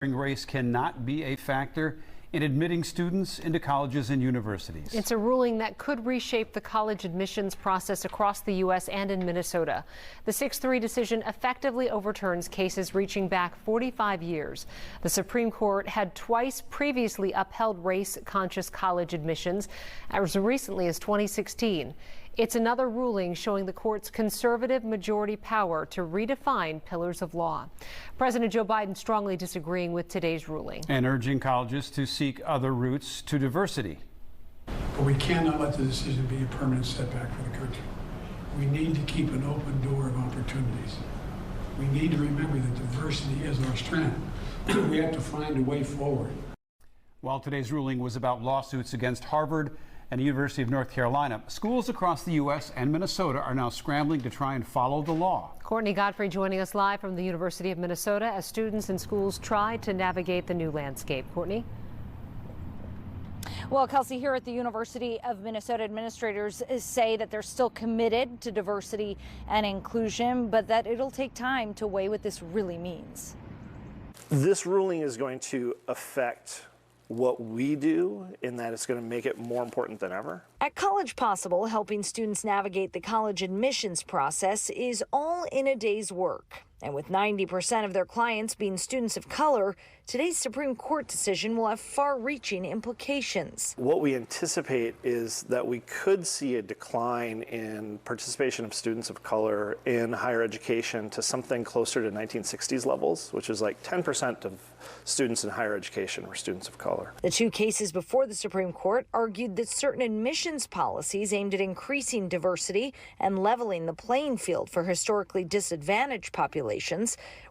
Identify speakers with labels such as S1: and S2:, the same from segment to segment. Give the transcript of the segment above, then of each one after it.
S1: Race cannot be a factor in admitting students into colleges and universities.
S2: It's a ruling that could reshape the college admissions process across the U.S. and in Minnesota. The 6-3 decision effectively overturns cases reaching back 45 years. The Supreme Court had twice previously upheld race-conscious college admissions, as recently as 2016. It's another ruling showing the court's conservative majority power to redefine pillars of law. President Joe Biden strongly disagreeing with today's ruling
S1: And urging colleges to seek other routes to diversity.
S3: But we cannot let the decision be a permanent setback for the country. We need to keep an open door of opportunities. We need to remember that diversity is our strength. We have to find a way forward.
S1: While today's ruling was about lawsuits against Harvard and the University of North Carolina, schools across the U.S. and Minnesota are now scrambling to try and follow the law.
S2: Courtney Godfrey joining us live from the University of Minnesota as students and schools try to navigate the new landscape. Courtney?
S4: Well, Kelsey, here at the University of Minnesota, administrators say that they're still committed to diversity and inclusion, but that it'll take time to weigh what this really means.
S5: This ruling is going to affect what we do in that it's going to make it more important than ever.
S4: At College Possible, helping students navigate the college admissions process is all in a day's work. And with 90% of their clients being students of color, today's Supreme Court decision will have far-reaching implications.
S5: What we anticipate is that we could see a decline in participation of students of color in higher education to something closer to 1960s levels, which is like 10% of students in higher education were students of color.
S4: The two cases before the Supreme Court argued that certain admissions policies aimed at increasing diversity and leveling the playing field for historically disadvantaged populations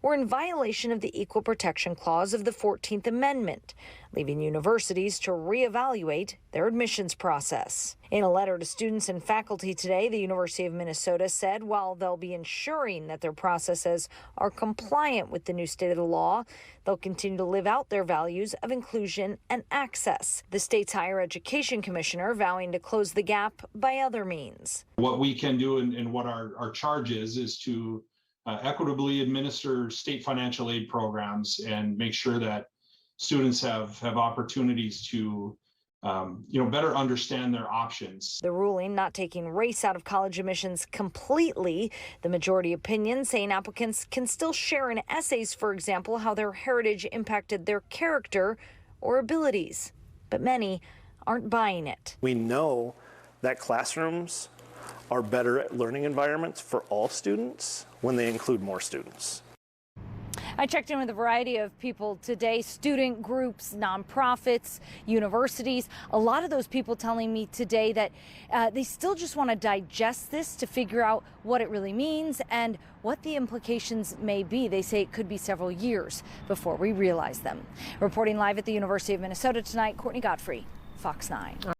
S4: were in violation of the Equal Protection Clause of the 14th Amendment, leaving universities to reevaluate their admissions process. In a letter to students and faculty today, the University of Minnesota said while they'll be ensuring that their processes are compliant with the new state of the law, they'll continue to live out their values of inclusion and access. The state's higher education commissioner vowing to close the gap by other means.
S6: What we can do and what our charge is to equitably administer state financial aid programs and make sure that students have opportunities to better understand their options.
S4: The ruling not taking race out of college admissions completely. The majority opinion saying applicants can still share in essays, for example, how their heritage impacted their character or abilities. But many aren't buying it.
S5: We know that classrooms are better at learning environments for all students when they include more students.
S4: I checked in with a variety of people today, student groups, nonprofits, universities. A lot of those people telling me today that they still just want to digest this to figure out what it really means and what the implications may be. They say it could be several years before we realize them. Reporting live at the University of Minnesota tonight, Courtney Godfrey, Fox 9.